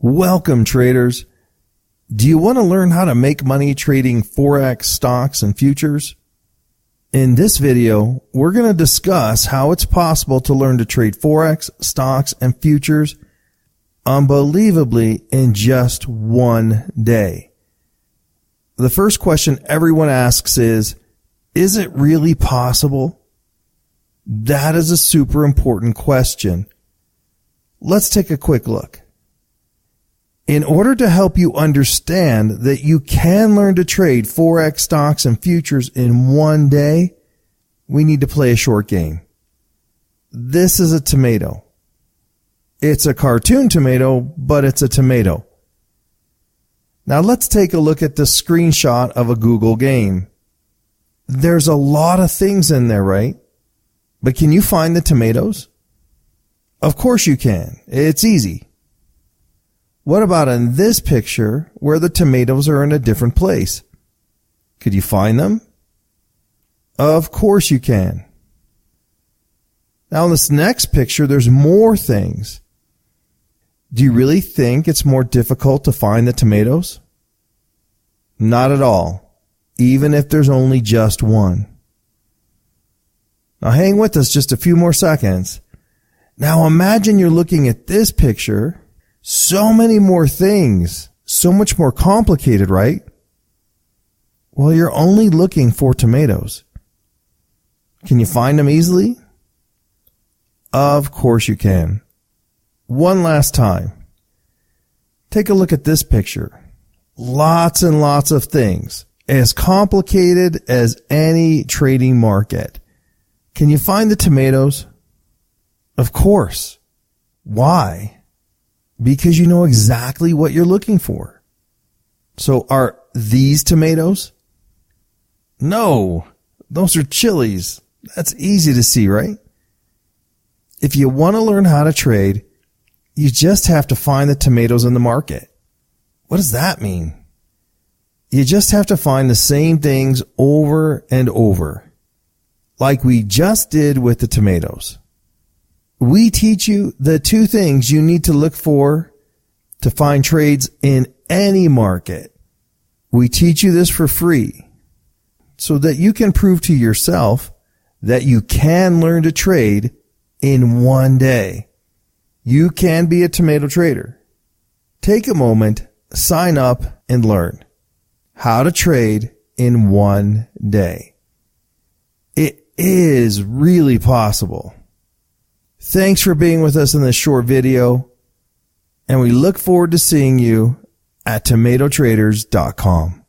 Welcome, traders. Do you want to learn how to make money trading Forex, stocks, and futures? In this video, we're going to discuss how it's possible to learn to trade Forex, stocks, and futures unbelievably in just one day. The first question everyone asks is it really possible? That is a super important question. Let's take a quick look. In order to help you understand that you can learn to trade Forex, stocks, and futures in one day, we need to play a short game. This is a tomato. It's a cartoon tomato, but it's a tomato. Now let's take a look at the screenshot of a Google game. There's a lot of things in there, right? But can you find the tomatoes? Of course you can. It's easy. What about in this picture where the tomatoes are in a different place? Could you find them? Of course you can. Now in this next picture, there's more things. Do you really think it's more difficult to find the tomatoes? Not at all, even if there's only just one. Now hang with us just a few more seconds. Now imagine you're looking at this picture. So many more things, so much more complicated, right? Well, you're only looking for tomatoes. Can you find them easily? Of course you can. One last time. Take a look at this picture. Lots and lots of things, as complicated as any trading market. Can you find the tomatoes? Of course. Why? Because you know exactly what you're looking for. So are these tomatoes? No, those are chilies. That's easy to see, right? If you want to learn how to trade, you just have to find the tomatoes in the market. What does that mean? You just have to find the same things over and over, like we just did with the tomatoes. We teach you the two things you need to look for to find trades in any market. We teach you this for free so that you can prove to yourself that you can learn to trade in one day. You can be a tomato trader. Take a moment, sign up, and learn how to trade in one day. It is really possible. Thanks for being with us in this short video, and we look forward to seeing you at tomatotraders.com.